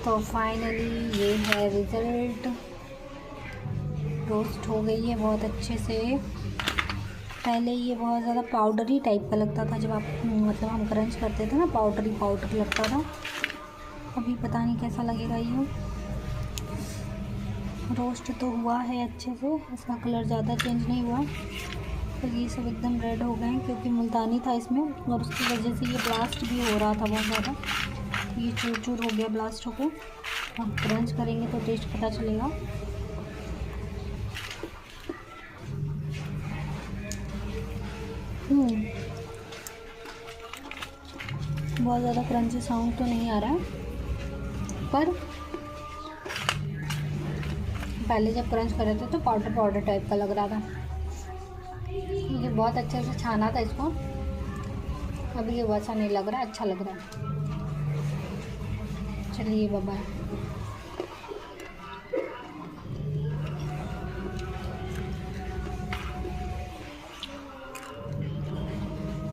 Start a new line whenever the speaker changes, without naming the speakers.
तो फाइनली ये है रिज़ल्ट। रोस्ट हो गई है बहुत अच्छे से। पहले ये बहुत ज़्यादा पाउडरी टाइप का लगता था, जब आप मतलब हम क्रंच करते थे ना, पाउडरी पाउडर लगता था। अभी पता नहीं कैसा लगेगा ये। रोस्ट तो हुआ है अच्छे से, इसका कलर ज़्यादा चेंज नहीं हुआ। तो ये सब एकदम रेड हो गए हैं क्योंकि मुल्तानी था इसमें, और उसकी वजह से ये ब्लास्ट भी हो रहा था बहुत ज़्यादा। तो ये चूर चूर हो गया ब्लास्ट होकर। हम क्रंच करेंगे तो टेस्ट पता चलेगा। बहुत ज़्यादा क्रंची साउंड तो नहीं आ रहा है, पर पहले जब क्रंच कर रहे थे तो पाउडर पाउडर टाइप का लग रहा था। मुझे बहुत अच्छे से छाना था इसको, अभी ये वैसा नहीं लग रहा है, अच्छा लग रहा है। चलिए बाय बाय।